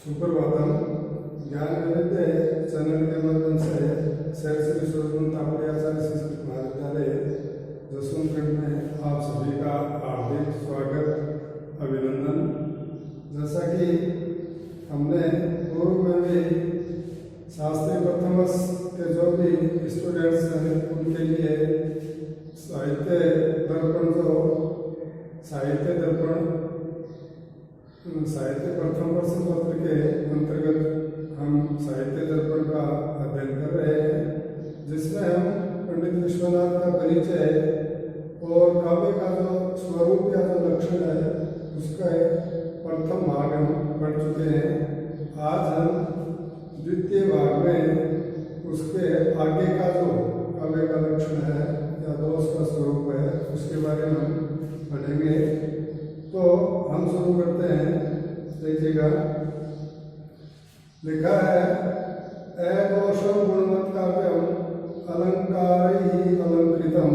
सुप्रभातम। ज्ञान वैविध्य चैनल के माध्यम से शहर श्री सूर्यकुंड तापड़ी आचार्य संस्कृत महाविद्यालय जसवंतगढ़ में आप सभी का हार्दिक स्वागत अभिनंदन। जैसा कि हमने पूर्व में भी शास्त्रीय प्रथम वर्ष के जो भी स्टूडेंट्स हैं उनके लिए साहित्य प्रथम वर्ष पत्र के अंतर्गत हम साहित्य दर्पण का अध्ययन कर रहे हैं, जिसमें हम पंडित विश्वनाथ का परिचय और काव्य का जो स्वरूप या जो लक्षण है उसका प्रथम भाग हम पढ़ चुके हैं। आज हम द्वितीय भाग में उसके आगे का जो काव्य का लक्षण है या दोष का स्वरूप है उसके बारे में हम पढ़ेंगे। तो हम शुरू करते हैं। देखिएगा, लिखा है अदोषं गुणवत् काव्यम अलंकारैः अलंकृतम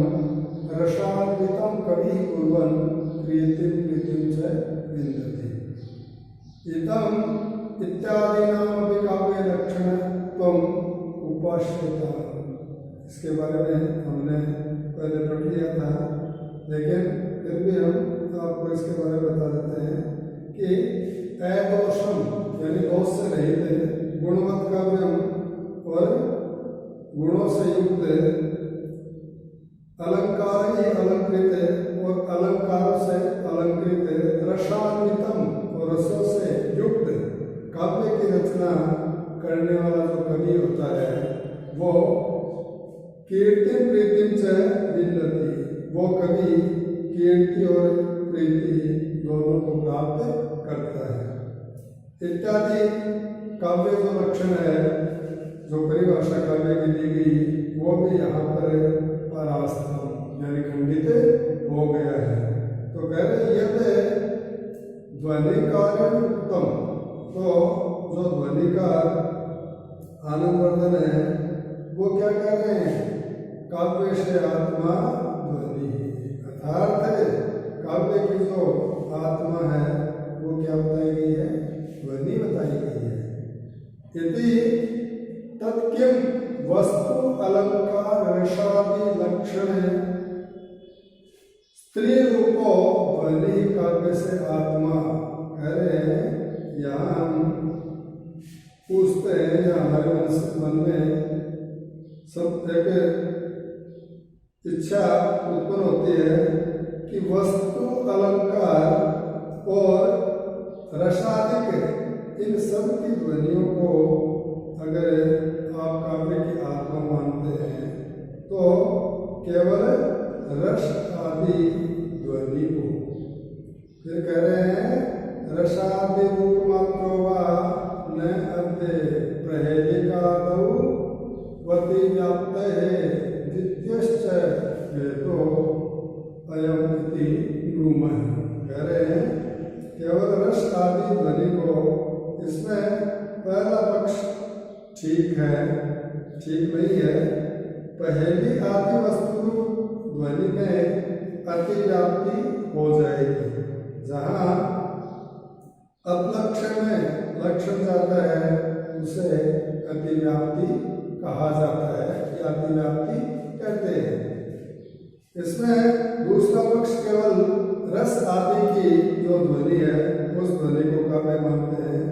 रसान्वितं कविः कुर्वन् प्रीतिं च विन्दति इदम् इत्यादीनामपि काव्यलक्षणत्वम् उपाश्रिता। इसके बारे में हमने पहले पढ़ लिया था, लेकिन फिर भी हम आपको इसके बारे में बता देते हैं कि अदोषम यानी दोष से रहित है, गुणवत् काव्यम और गुणों से युक्त है, अलंकार ही अलंकृत है और अलंकारों से अलंकृत है, रसान्वितम और रसों से युक्त काव्य की रचना करने वाला जो कवि होता है वो कीर्तिं प्रीतिं च विन्दति, वो कवि कीर्ति और प्रीति दोनों को प्राप्त करता है। इत्यादि काव्य जो लक्षण है, जो परिभाषा काव्य की दी गई, वो भी यहाँ पर परास्तम यानी खंडित हो गया है। तो कह रहे यद ध्वनिकार उत्तम, तो जो ध्वनिकार आनंदवर्धन है वो क्या कह रहे हैं, काव्य से आत्मा ध्वनि, अर्थात काव्य की जो आत्मा है वो क्या बताई गई है, ध्वनि बताई गई है। यदि तत्किम वस्तु अलंकार रसादि लक्षण स्त्री रूपो ध्वनि काव्य से आत्मा, कह रहे हैं यहाँ हम पूछते हैं या हमारे मन में सब एक इच्छा उत्पन्न होती है कि वस्तु अलंकार और रसादिक इन सब की ध्वनियों को अगर आप काव्य की आत्मा मानते हैं तो केवल रस आदि ध्वनि को, फिर कह रहे हैं रसादि रूप मात्रो वा न अद्य प्रहेलिकादौ वति व्याप्तये द्वितीयश्च हेतो अयम इति ब्रूमः। कह रहे हैं केवल रस आदि ध्वनि को, इसमें पहला पक्ष ठीक है, ठीक नहीं है। पहली आदि वस्तु ध्वनि में अतिव्याप्ति हो जाएगी, जहाँ अपलक्षण में लक्षण जाता है उसे अतिव्याप्ति कहा जाता है या अतिव्याप्ति कहते हैं। इसमें दूसरा पक्ष केवल रस आदि की जो ध्वनि है उस ध्वनि को काव्य मानते हैं,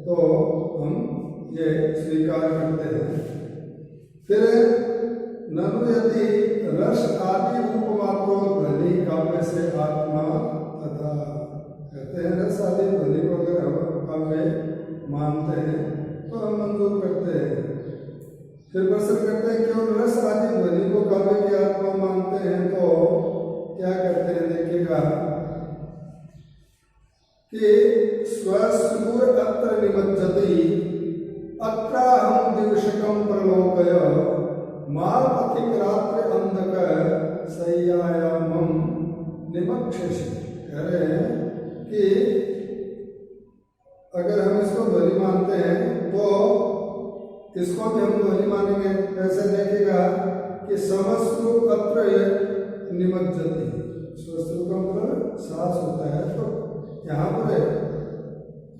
तो हम ये स्वीकार करते हैं। फिर ननु यदि रस आदि रूप मात्रो ध्वनि काव्य से आत्मा तथा, कहते हैं रस आदि ध्वनि को अगर हम काव्य मानते हैं तो हम मंजूर करते हैं। फिर प्रश्न करते हैं क्यों रस आदि ध्वनि को काव्य की आत्मा मानते हैं, तो क्या करते हैं, देखिएगा कि स्वसूर अत्र निमज्जति अत्राहं दिवशकं प्रलोकय मालपथिक रात्रि अंधक शय्यायामं निमक्षसि। कह रहे हैं कि अगर हम इसको ध्वनि मानते हैं तो इसको भी हम ध्वनि मानेंगे। कैसे, देखिएगा कि समस्तु अत्र निमज्जति, स्वस्तु का मतलब सांस होता है, तो यहाँ पर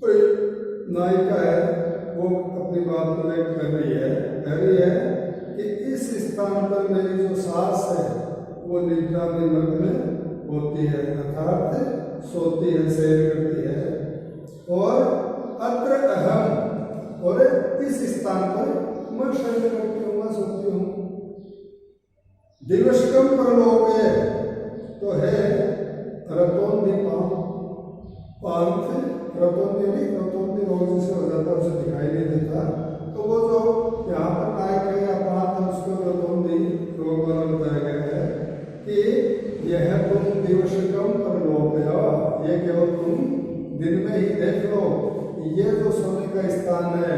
कोई नायिका है वो अपनी बात को व्यक्त कर रही है कि इस स्थान पर मेरी जो सास है वो निद्रा में मग्न होती है, अर्थात सोती है, सैर करती है। और अत्र अहम, और इस स्थान पर मैं शयन करती हूँ, मैं सोती हूँ। दिवसकम परलोके तो है रतोन्दी पांथ, रतोन्दी रोग जिसे हो जाता है उसे दिखाई नहीं देता, तो वो जो यहाँ पर नायक है या पांथ है उसको रतोन्दी रोग वाला बताया गया है कि यह तुम दिवसकम परलोक, ये केवल तुम दिन में ही देख लो, ये जो सोने का स्थान है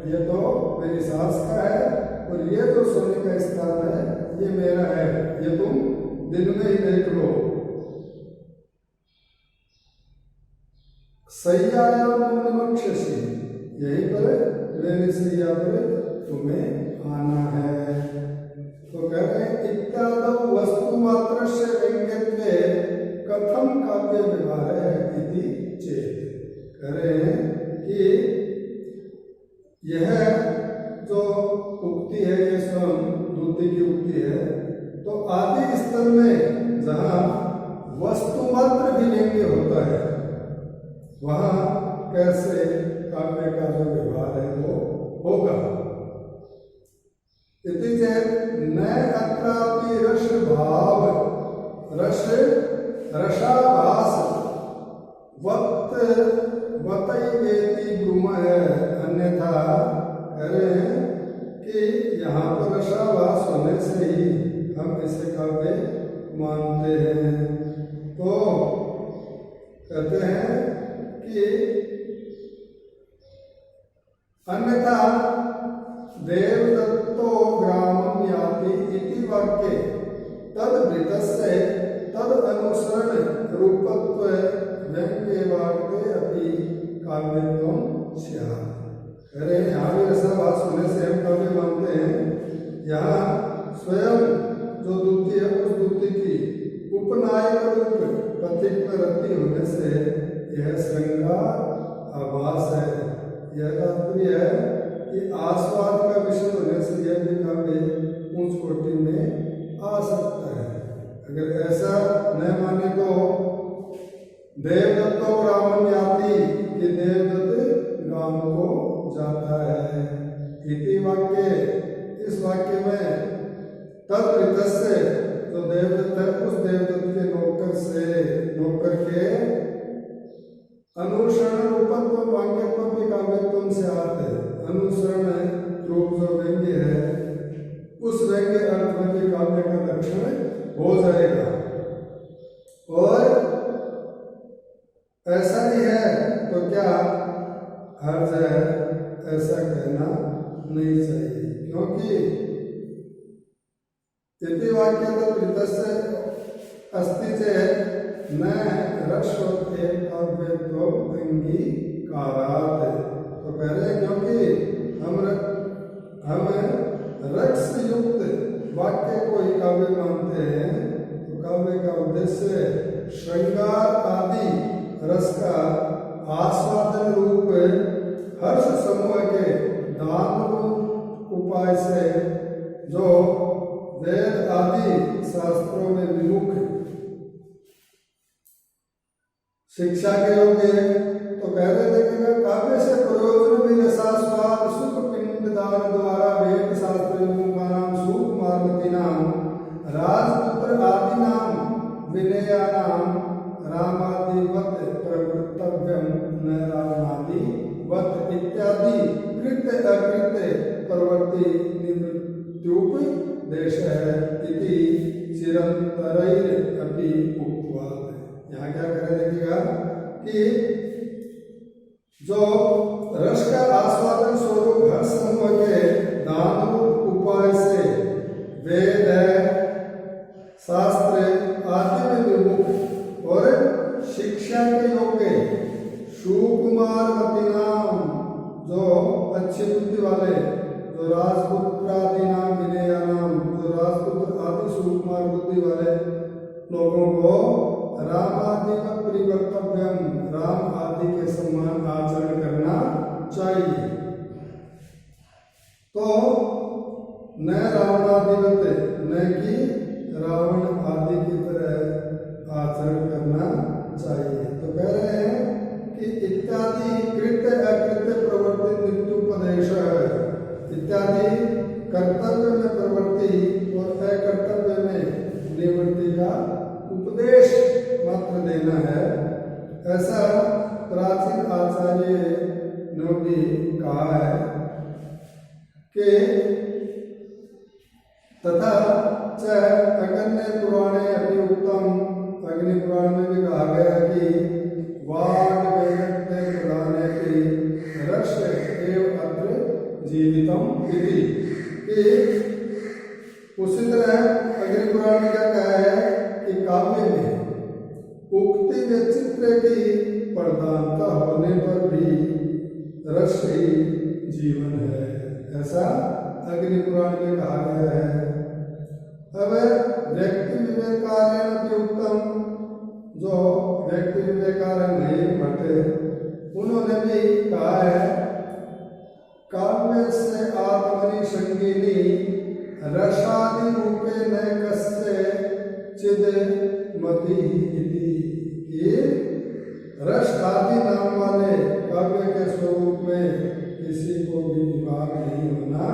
ये तो मेरी सास का है, और ये जो सोने का स्थान है ये मेरा है, ये तुम दिन में ही देख लो। सैयायाम नमक्षसी, यहीं पर मेरी सैया पर तुम्हें आना है। तो कह रहे हैं इत्यादि वस्तु मात्र से व्यंग्यत्वे कथम काव्य व्यवहार है इति चेत। कह रहे हैं कि यह जो उक्ति है ये स्वयं द्वितीय की उक्ति है, तो आदि स्तर में जहाँ वस्तु मात्र भी व्यंग्य होता है वहाँ कैसे काव्य का जो व्यवहार है वो होगा। इति चेत् न अत्रापि रस भाव रसाभास वतैवेति ब्रूम है, अन्यथा कह रहे हैं कि यहाँ पर रसाभास होने से ही हम इसे काव्य मानते हैं। तो कहते हैं कि अन्यथा देवदत्तो ग्रामं याति इति वाक्ये तद वृतस्य तद अनुसरण रूपत्व व्यंग्यवाक्ये अपि काव्यत्वं स्यात्। अरे यहाँ भी रसाभास होने से हम काव्य मानते हैं। यहाँ स्वयं जो द्वितीय है उस द्वितीय की उपनायक रूप पथिक में रति होने से यह श्रृंगार आभास है। यह तात्पर्य है कि आस्वाद का विषय होने से यह भी काव्य ऊंच कोटि में आ सकता है। अगर ऐसा न माने तो देवदत्तो ग्रामं याति, कि देवदत्त ग्राम को जाता है। इति वाक्य, इस वाक्य में तद्वृतस्य जो देवदत्त है उस देवदत्त के नौकर के अनुसरण रूपत्व वाक्यत्व भी काव्यत्व से आते हैं। अनुसरण रूप जो व्यंग्य है उस व्यंग्य अर्थ में भी काव्य का लक्षण हो जाएगा। और ऐसा ही है तो क्या हर्ज है, ऐसा कहना नहीं चाहिए, क्योंकि इति वाक्य वृतस्य अस्ति चेत् न रक्षोत्ते काव्यत्वम् अंगीकारात्। तो कह रहे हैं क्योंकि हम रक्ष युक्त वाक्य को ही काव्य मानते हैं, तो काव्य का उद्देश्य श्रृंगार आदि रस का आस्वादन रूप हर्ष समूह के दान उपाय से जो वेद आदि शास्त्रों में विमुख शिक्षा के योग्य है। तो कह रहे देखिएगा काव्य से प्रयोजन भी रसास्वाद सुख पिंडदान द्वारा वेद शास्त्र नाम सुख मार्मती नाम राजपुत्र आदि नाम विनया नाम रामादिवत प्रवृत्तव्यम न रावणादिवत इत्यादि कृत्य अकृत्य प्रवृत्ति निवृत्त्युप देश है इति चिरंतरैर अपि उक्तवाद। यहाँ क्या कर रहे देखिएगा कि जो रस का आस्वादन स्वरूप हर समूह के दान उपाय से वेद है, शास्त्र आदि में विमुख और शिक्षा के योग्य सुकुमार मति नाम जो अच्छी बुद्धि वाले, जो राजपुत्र आदि नाम विनया नाम जो राजपुत्र आदि सुकुमार बुद्धि वाले लोगों को राम आदि का परिवर्तव्यम, राम आदि के समान आचरण करना ब्रह्मादिवत न कि रावण आदि की तरह आचरण करना चाहिए। तो कह रहे हैं कि इत्यादि कृत्य अकृत्य प्रवृत्ति नित्योपदेश, इत्यादि कर्तव्य में प्रवृत्ति और अकर्तव्य में निवृत्ति का उपदेश मात्र देना है, ऐसा प्राचीन आचार्य ने भी कहा है कि तथा च अग्नि पुराणे अपि उत्तम, अग्नि पुराण में भी कहा गया कि वाग वेदत्ते प्रधाने की रस एव अत्र जीवितम इति, कि उसी तरह अग्नि पुराण में क्या कहा है कि काव्य में उक्ति में चित्र की प्रधानता होने पर भी रस ही जीवन है, ऐसा अग्नि पुराण में कहा गया है। अब व्यक्ति विवेकारण भी उत्तम, जो व्यक्ति विवेकारण नहीं भट्टे, उन्होंने भी कहा है काव्य से आत्मनि संगीनी रसादि रूपे न कस्य चिद मति इति, कि रस आदि नाम वाले काव्य के स्वरूप में किसी को भी विभाग नहीं होना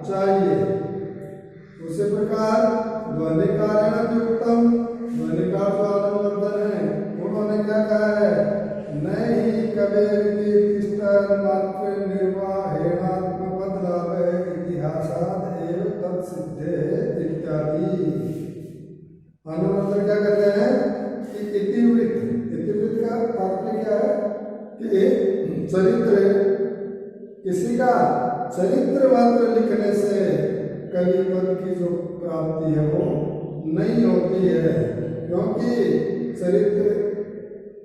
चाहिए। उसी प्रकार ध्वनि कारण भी उत्तम, ध्वनि का जो आनंदवर्धन है, उन्होंने क्या कहा है, नहीं कबीर मात्र निर्वाहेणात्म पद लाभ इतिहासाद एव तत्सिद्धे इत्यादि। अनुवर्तन क्या कहते हैं कि इतिवृत्त का तात्पर्य क्या है कि चरित्र, किसी का चरित्र मात्र लिखने से कवि पद की जो प्राप्ति है वो नहीं होती है, क्योंकि चरित्र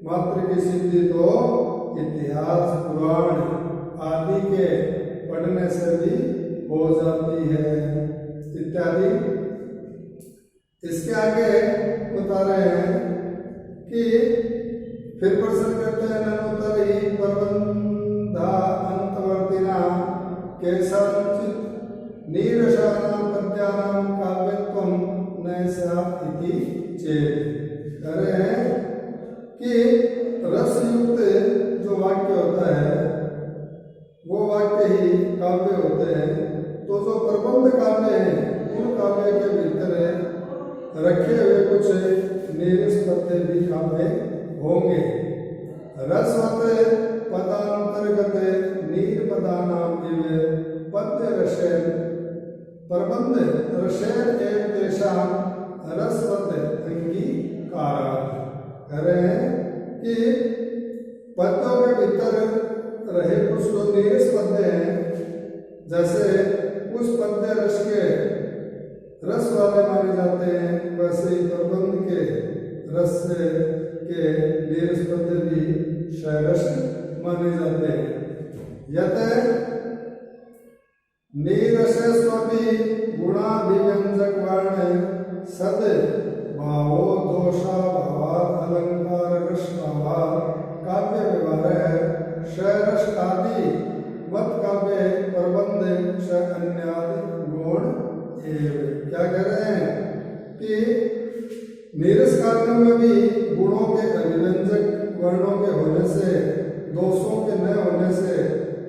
मात्र की सिद्धि तो इतिहास पुराण आदि के पढ़ने से भी हो जाती है इत्यादि। इसके आगे बता रहे हैं कि फिर प्रश्न करते हैं ननुतर ही प्रबंधा अंतवर्तिना केशाचित नीरसानां पद्यानां काव्यत्वं न स्यात् इति चेत्। कह रहे हैं कि रसयुक्त जो वाक्य होता है वो वाक्य ही काव्य होते हैं, तो जो प्रबंध काव्य है उन काव्य के भीतर रखे हुए कुछ नीरस पद्य भी काव्य होंगे। रसवत पदांतर्गत नीर पदानाम इव पद्य रसेन प्रबंध रसेन एव तेषां रसवत अंगीकारात्। कह रहे हैं कि पद्यों के भीतर रहे कुछ जो नीरस पद्य हैं, जैसे उस पद्य रस के रस वाले माने जाते हैं, वैसे ही प्रबंध के रस के नीरस पद्य भी शैरस माने जाते हैं। यत नीरसस्वपि गुणाभिव्यंजक वर्ण सद भावो दोषा भावात् अलंकार रस भावात् काव्य व्यवहार है शैरस आदि मत काव्य प्रबंध स अन्यादि गुण एवं। क्या कह रहे हैं कि नीरस काव्यों में भी गुणों के अभिव्यंजक वर्णों के होने से, दोषों के न होने से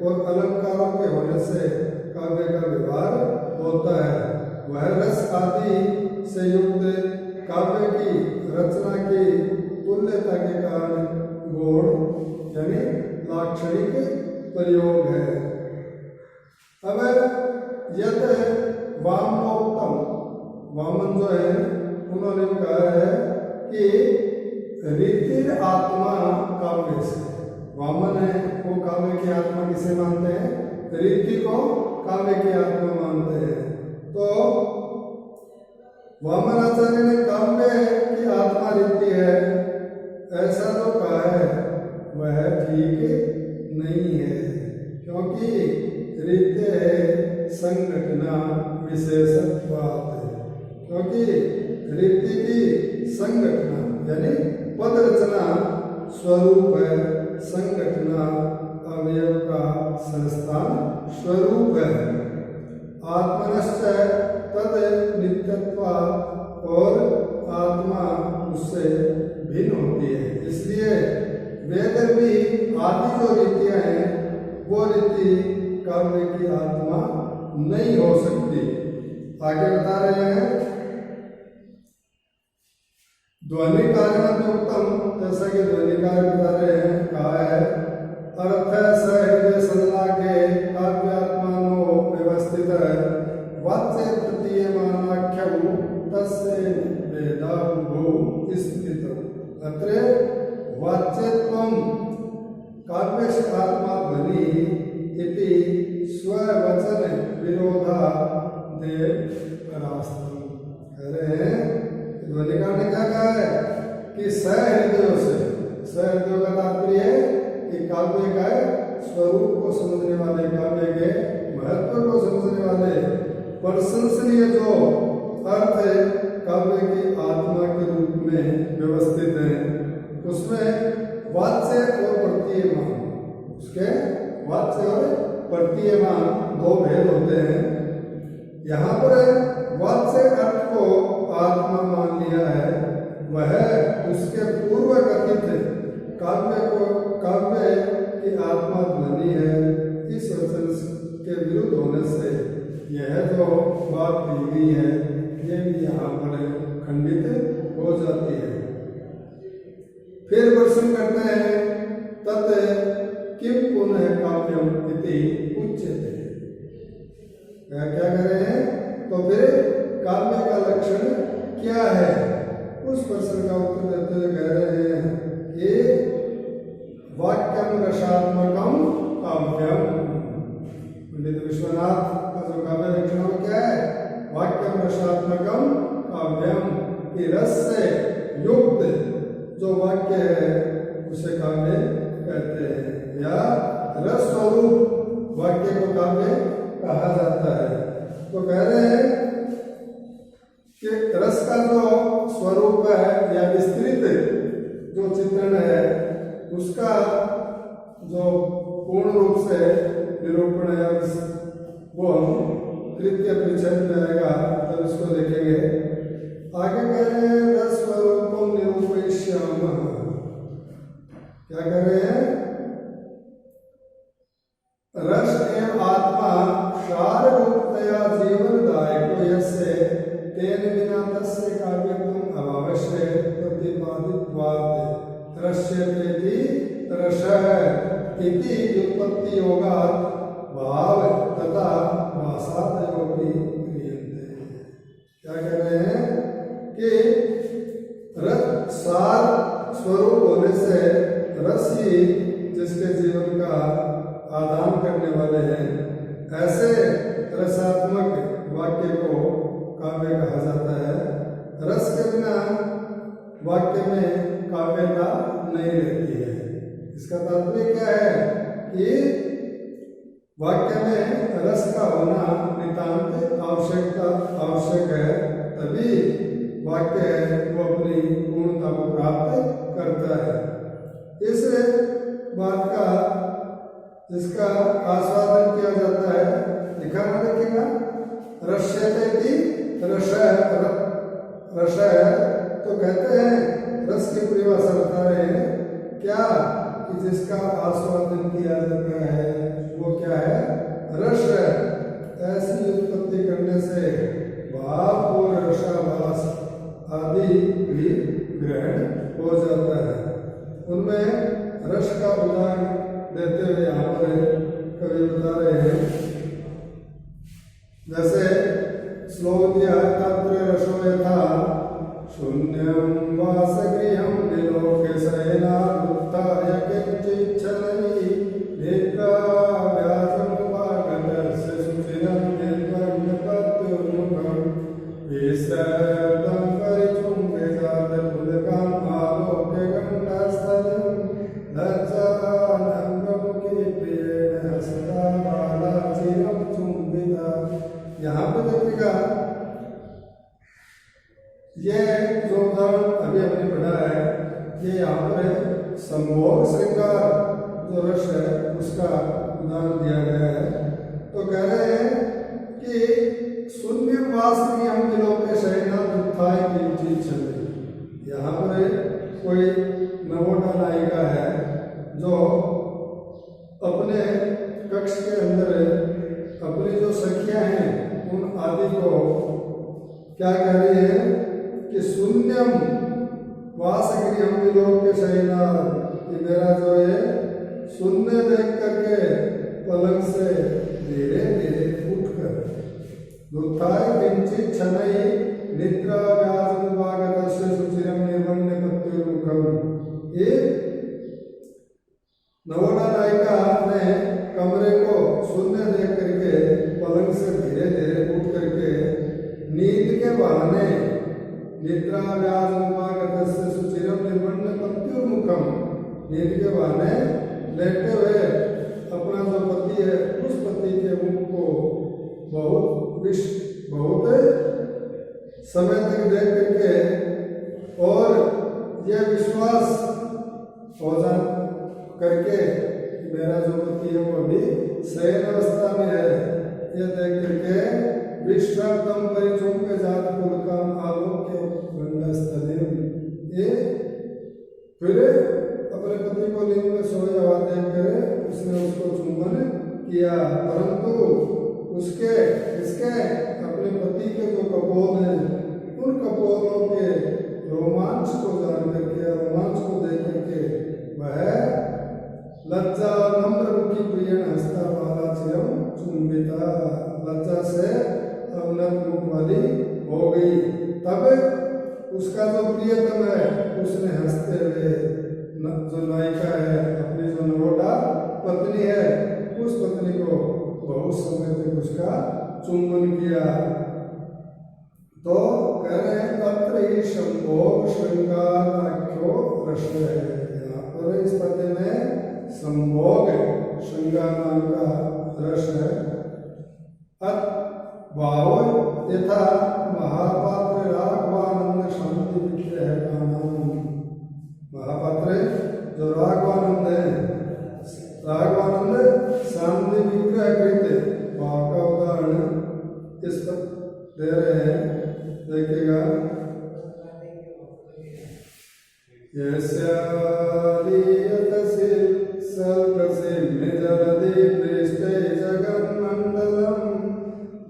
और अलंकारों के होने से काव्य का व्यवहार होता है। वह रस आदि से युक्त काव्य की रचना की तुल्यता के कारण गुण यानी लाक्षणिक प्रयोग है। अब यत वामोक्तम, वामन जो है उन्होंने कहा है कि रीतिर आत्मा काव्य से, वामन है वो काव्य की आत्मा किसे मानते हैं, रीति को काव्य की आत्मा मानते हैं। तो वामनाचार्य ने काव्य की आत्मा रीति है ऐसा जो कहा है वह ठीक नहीं है, क्योंकि रीत्य है संघटना विशेषत्वात्, क्योंकि रीति की संघटना यानी पद रचना स्वरूप है, संघटना अवयव का संस्थान स्वरूप है। आत्मनश्च तद नित्यत्वा और आत्मा उससे भिन्न होती है। इसलिए वेद भी आदि जो रीतियां हैं वो रीति काव्य की आत्मा नहीं हो सकती। आगे बता रहे हैं ध्वनि कार्य उत्तम, जैसा कि ध्वनि कार्य बता रहे हैं, कहा है अर्थ सहृदय संलागे काव्यात्मानो व्यवस्थित वाच्य प्रतीयमानाख्यौ तस्य वेदांगो स्थित। अत्र वाच्यत्वं काव्यस्य आत्मा ध्वनि इति स्ववचन विरोधा देव परास्तम। कह रहे हैं ध्वनिकार ने क्या कहा है कि सहृदयों से, सहृदयों का तात्पर्य है कि काव्य का स्वरूप को समझने वाले, काव्य के महत्व को समझने वाले प्रशंसनीय जो अर्थ है काव्य की आत्मा के रूप में व्यवस्थित है, उसमें वाच्य और प्रतीयमान, उसके वाच्य और प्रतीयमान दो भेद होते हैं। यहाँ पर वाच्य अर्थ को आत्मा मान लिया है, वह उसके पूर्व कथित काव्य की आत्मा ध्वनि है। इस वचन के विरुद्ध होने से यह जो बात की गई है ये भी यहाँ पर खंडित हो जाती है। फिर प्रश्न करते हैं तत् किम पुनः काव्यम इति उच्यते। क्या कह रहे हैं, तो फिर काव्य का लक्षण क्या है? उस प्रश्न का उत्तर देते हुए कह रहे हैं कि वाक्यम रसात्मकम काव्यम। पंडित विश्वनाथ का जो काव्य लक्षण वो क्या है? वाक्यम रसात्मकम काव्यम, कि रस से युक्त जो वाक्य है उसे काव्य कहते हैं, या रस स्वरूप वाक्य को काव्य कहा जाता है। तो कह रहे हैं कि रस का जो स्वरूप है या विस्तृत जो चित्रण है उसका जो पूर्ण रूप से निरूपण है वो हम तृतीय परिच्छेद में आएगा तब इसको देखेंगे। आगे कह रहे हैं रस स्वरूपम निरूपयिष्यामः। क्या कह रहे हैं? रस एवं आत्मा सार रूपतया जीवनदायको यस्य तेन विना तस्य काव्यत्वम् अवश्य प्रतिपादित्वात् रस्यतेति रसः इति व्युत्पत्ति योगात् भाव तथा भाषातयोपि क्रियन्ते। क्या कह रहे हैं कि रस सार स्वरूप होने से रस ही जिसके जीवन का आदान करने वाले हैं, ऐसे रसात्मक वाक्य को काव्य कहा जाता है। रस के बिना वाक्य में काव्यता नहीं रहती है। इसका तात्पर्य क्या है कि वाक्य में रस का होना नितांत आवश्यक है, तभी वाक्य वो अपनी पूर्णता को प्राप्त करता है। इस बात का जिसका आस्वादन किया जाता है, लिखा ना देखिएगा, रस्यते रस है, तो कहते हैं रस की परिभाषा बता रहे हैं क्या कि जिसका आस्वादन किया जाता है वो क्या है? रस है। ऐसी उत्पत्ति करने से भाव और रसाभास आदि भी ग्रहण हो जाता है। उनमें रस का उदाहरण देते हुए यहाँ पर कवि बता रहे हैं, जैसे श्लोक दिया तत्र रसो यथा शून्यं वासगृहं विलोके शयनारुत्थाय किञ्चिच्छलैः नेत्राव्याजमुपागतस्य सुचिरं निर्मग्नपत्युन्मुखं विसर्तं परिचुम्बे जातपुलकम् आलोक्य गण्डस्थलं लज्जानन्दमुखे प्रियेण सदा बाला चिरं चुम्बिता। यहाँ पे देखिएगा ये जो उदाहरण अभी हमने पढ़ा है ये यहाँ पर संभोग श्रृंगार जो रस है उसका उदाहरण दिया गया है। तो कह रहे हैं कि शून्य वासनीयम विलोके शयना दुत्थाय किंचित छंदे। यहाँ पर कोई नवोटा नायिका है जो अपने कक्ष के अंदर अपनी जो सखियां हैं उन आदि को क्या कह रही है कि शून्यम वासगृहम विलोके शयना, कि मेरा जो है शून्य देख करके पलंग से धीरे धीरे उठकर दुत्थाय किंचित छनई निद्रा व्याजमुपागतस्य सुचिरम निर्मन्य पत्युर्मुखम। ये नवोटा नायिका ने कमरे को शून्य देख करके पलंग से धीरे धीरे उठ करके नींद के बहाने निद्रा व्याजमुपागतस्य सुचिरम निर्मन्य पत्युर्मुखम, नींद के बहाने लेटे हुए अपना जो पति है उस पति के मुख को बहुत समय तक देख करके और यह विश्वास हो जा करके मेरा जो पति है वो अभी शयन अवस्था में है, यह देख करके विश्राम परिचुम्ब जात पुलकम आलोक्य गंडस्थलिम। ये फिर अपने पति को नींद में सोया हुआ देख कर उसने उसको चुंबन किया, परंतु उसके इसके अपने पति के जो कपोल हैं उन कपोलों के रोमांच को जान करके, रोमांच को देख करके वह लज्जा नम्र मुखी प्रिय हंसता वाला चिरम चुंबिता, लज्जा से अवनत मुख वाली हो गई। तब उसका जो प्रियतम है उसने हंसते हुए जो नायिका है अपनी जो नवोटा पत्नी है उस पत्नी को बहुत समय तक उसका चुंबन किया। तो कह रहे हैं अत्र ही संभोग श्रृंगार आख्यो रस है। यहाँ पर इस पद्य में संभोग श्रृंगार नाम का रस है। भाव यथा महापात्र राघवानंद शांति विग्रह का नाम। महापात्र जो राघवानंद है, राघवानंद शांति विग्रह कृत भाव का उदाहरण इस पर दे रहे हैं, देखिएगा।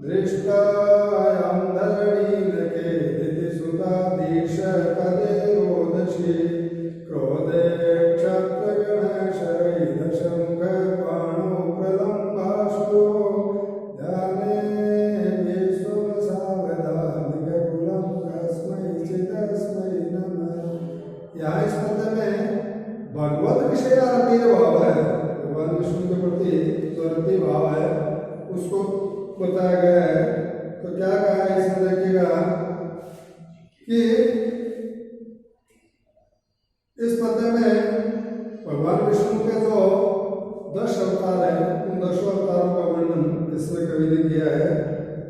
दृष्टायां धरणीं के सुधाधीश पदे रोदशी क्रोधे क्षत्रगण शरैः शंख पाणो प्रलम्बाशो ध्याने विश्वं सावधानिकुलं कस्मैचित् तस्मै नमः। यहाँ इस पद्य में भगवत विषयारति भाव है, भगवान विष्णु के प्रति जो रति भाव है उसको बताया गया है। तो क्या कहा है इसमें देखिएगा कि इस पद्य में भगवान विष्णु के जो 10 अवतार हैं उन 10 अवतारों का वर्णन इसमें कवि ने किया है।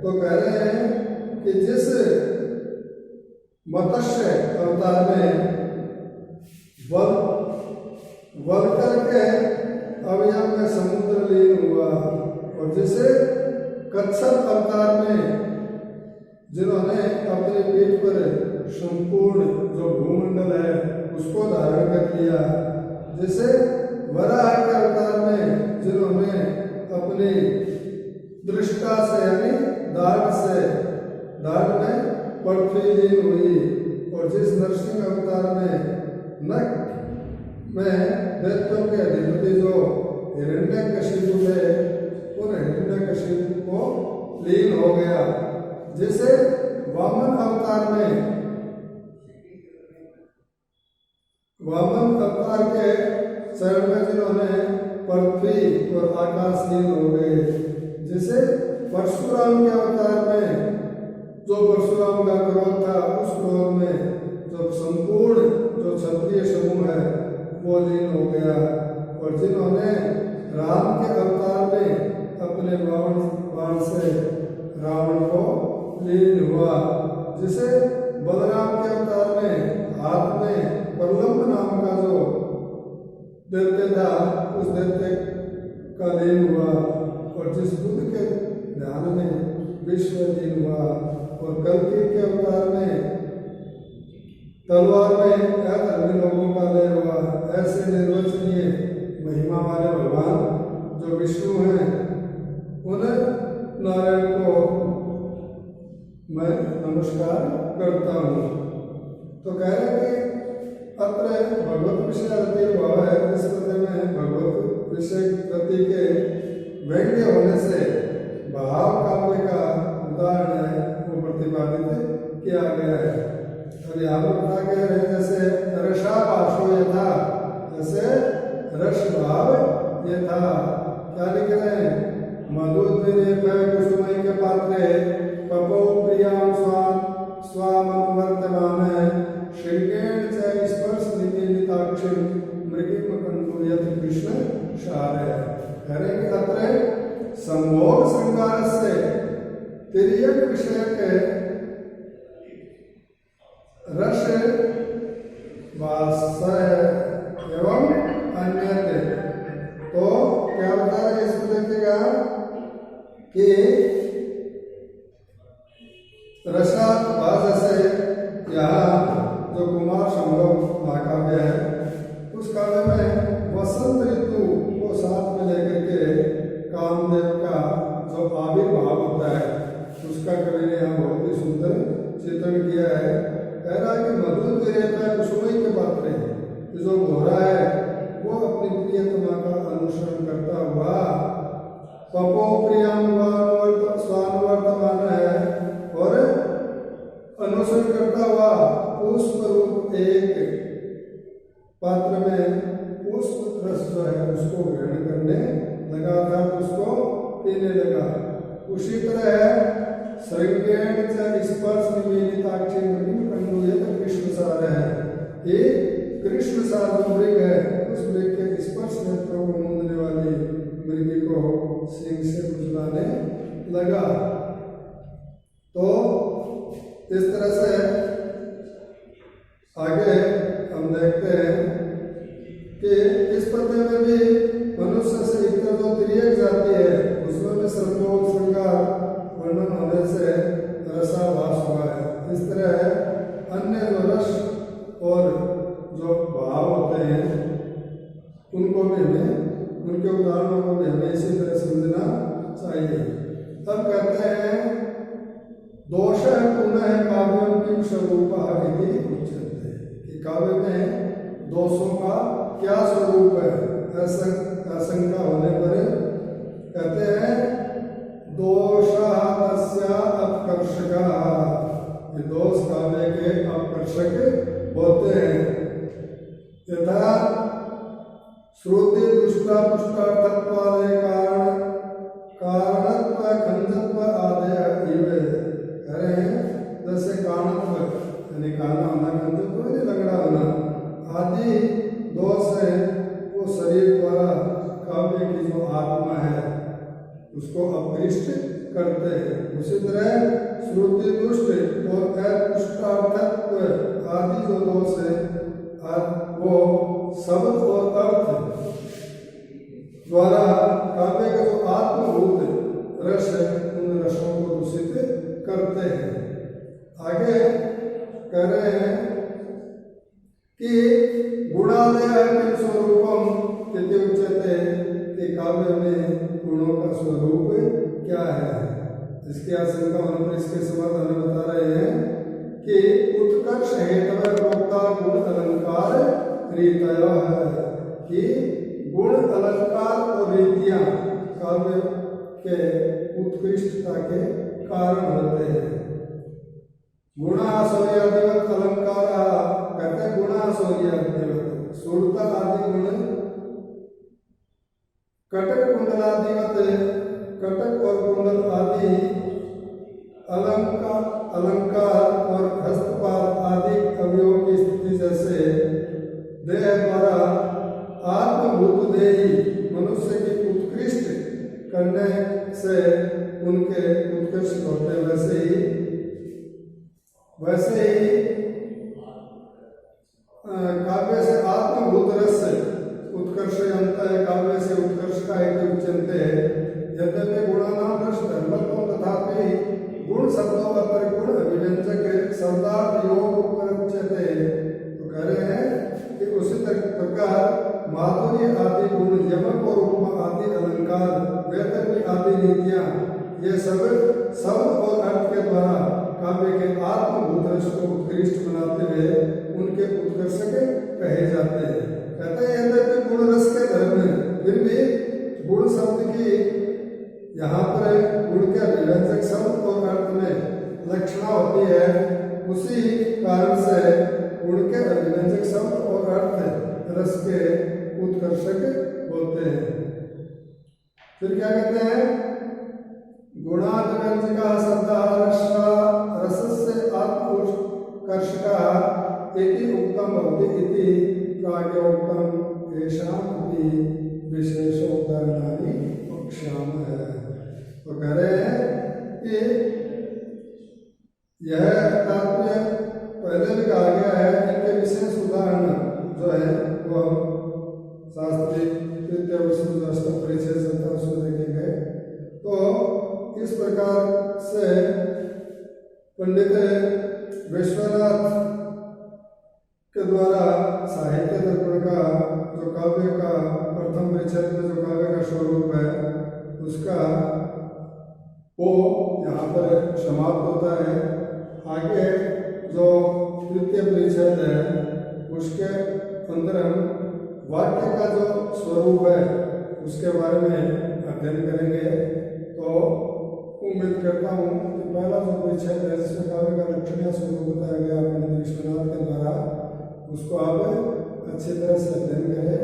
तो कह रहे हैं कि जिस मत्स्य अवतार में वल करके अवयव में समुद्र लीन हुआ, और जैसे कच्छप अवतार में जिन्होंने अपने पीठ पर संपूर्ण जो भूमंडल है उसको धारण कर लिया, जैसे वराह के अवतार में जिन्होंने अपनी दृष्टा से यानी दाढ़ में पृथ्वी लीन हुई, और जिस नरसिंह अवतार में नख में दैत्यों के अधिपति जो हिरण्यकशिपु थे उन हिरण्यकशिपु को लीन हो गया, जैसे वामन अवतार के चरण में जिन्होंने पृथ्वी और आकाश लीन हो गए, जैसे परशुराम के अवतार में जो परशुराम का क्रोध था उस क्रोध में जो संपूर्ण जो क्षत्रिय समूह है वो लीन हो गया, और जिन्होंने राम के अवतार में अपने बाण से रावण को लीन हुआ, जिसे बलराम के अवतार में हाथ में प्रलंब नाम का जो दैत्य था उस दैत्य का लीन हुआ, और जिस बुद्ध के ध्यान में विश्वदीन हुआ और कल्कि के अवतार में तलवार में अधर्मी लोगों का लय हुआ। ऐसे निर्वचनीय महिमा वाले भगवान जो विष्णु हैं उन नारायण को मैं नमस्कार करता हूँ। तो कह रहे कि अत्र भगवत विषय रति भाव है। इस पद्य में भगवत विषय रति के व्यंग्य होने से भाव काव्य का उदाहरण है वो प्रतिपादित किया गया है। और यहाँ पर बता के रहे जैसे रसा पाशो यथा, जैसे रस भाव यथा। क्या लिख रहे हैं? कुसुमई के पात्रे पपो प्रियां स्वामवर्तमान श्रृंगेण च स्पर्श निमीलिताक्षि मृगिम कंडूयत कृष्ण शार। करेंगे अत्र संभोग श्रृंगार से तिर्यक विषय के रस वास्य एवं अन्य। तो क्या बता रहे इसको देखिएगा कि रसा भाष से यहाँ जो कुमार संभव महाकाव्य है उस काव्य में वसंत ऋतु को साथ में लेकर के कामदेव का जो आविर्भाव होता है उसका कवि ने यहाँ बहुत ही सुंदर चित्रण किया है। कह रहा है कि मधुर के रहता है कुसुमई के पात्रे, जो घोड़ा है वो अपनी प्रियतमा का अनुसरण करता हुआ पपो प्रियम स्वानुवर्तमान है और अनुसरण करता हुआ पुष्प रूप एक पात्र में पुष्प रस जो है उसको ग्रहण करने लगा था, उसको पीने लगा। उसी तरह है श्रृंगेण च स्पर्श निमीलिताक्षि मृगिम कंडूयत कृष्ण सार है। ये कृष्ण सार जो मृग है उस मृग के स्पर्श नेत्रों को मूंदने वाली मृगी को सिंह से बुझलाने लगा। तो इस तरह से आगे हम देखते हैं कि इस पद्य में भी मनुष्य से इतर जो तिर्यक जाति है उसमें भी संभोग श्रृंगार वर्णन होने से रसाभास हुआ है। इस तरह अन्य जो रस और जो भाव होते हैं उनको भी हमें उनके उदाहरणों को भी हमें इसी तरह समझना चाहिए। तब कहते हैं दोष पुनः काव्यम किम स्वरूप उच्यते कि काव्य में दोषों का क्या स्वरूप है। आशंका होने पर कहते हैं दोषः तस्य अपकर्षकः, ये दोष काव्य के अपकर्षक होते हैं। यथा श्रुति दुष्टा पुष्टार्थत्वादय कारणत्व खंडत्व आदय इवे कह रहे हैं। जैसे कारणत्व यानी काना होना, खंडत्व यानी लंगड़ा होना आदि दोष है वो शरीर द्वारा काव्य की जो आत्मा है उसको अपकृष्ट करते हैं। उसी तरह श्रुति दुष्ट और अपुष्टार्थत्व आदि जो दोष है वो शब्द और अर्थ द्वारा काव्य का जो आत्मभूत रस है उन रसों को दूषित करते हैं। आगे कह रहे हैं कि गुणादय स्वरूपम इति उच्यते कि काव्य में गुणों का स्वरूप क्या है। इसकी आशंका होने पर इसके समाधान में बता रहे हैं कि उत्कर्ष हेतव प्रोक्ता गुण अलंकार रीतय है कि गुण अलंकार और रीतियां काव्य के उत्कृष्टता के कारण होते हैं। गुणाशौर्यादिवत अलंकार कहते हैं गुणाशौर्यादिवत सुरता आदि गुण कटक कुंडलादिवत कटक और कुंडल आदि अलंकार और हस्तपाद आदि अवयवों की स्थिति जैसे देह द्वारा आत्मभूत देही मनुष्य की उत्कृष्ट करने से उनके उत्कृष्ट होते वैसे ही काव्य से आत्मभूत रस उत्कर्ष अंत है। काव्य से उत्कर्ष का एक उच्चनते है। यद्यपि गुणानाम रस धर्मत्व तथापि प्रकार माधुर्य आदि गुण, यमक और उपमा आदि अलंकार, वैतरणी आदि रीतियां, ये सब शब्द और अर्थ के द्वारा काव्य के आत्मभूत रस को उत्कृष्ट बनाते हुए उनके उत्कर्षक कहे जाते हैं। कहते हैं यद्यपि गुण रस के धर्म में, फिर भी गुण शब्द की यहाँ पर गुण के अभिव्यंजक शब्द और अर्थ में लक्षणा होती है, उसी कारण से गुण के अभिव्यंजक शब्द और अर्थ रस के उत्कर्षक होते हैं। फिर क्या कहते हैं, गुणाभिव्यंजका शब्द रसस्य आत्मोत्कर्षका इति उक्तम भवति इति प्राज्ञोक्तम येषामपि विशेषोक्तानि वक्ष्यामः। तो कह रहे हैं कि यह तात्पर्य पहले भी कहा गया है, इनके विशेष उदाहरण जो है वो हम शास्त्री तृतीय वस्तु परिचय संता उसमें देखेंगे। तो इस प्रकार से पंडित विश्वनाथ के द्वारा साहित्य दर्पण का जो काव्य का प्रथम परिच्छेद में जो काव्य का स्वरूप है उसका वो यहाँ पर समाप्त होता है। आगे जो तृतीय परिच्छेद है उसके अंदर हम वाक्य का जो स्वरूप है उसके बारे में अध्ययन करेंगे। तो उम्मीद करता हूँ कि पहला जो परिच्छेद है जिसमें काव्य का लक्षणीय स्वरूप बताया गया पंडित विश्वनाथ के द्वारा, उसको आप अच्छी तरह से अध्ययन करें।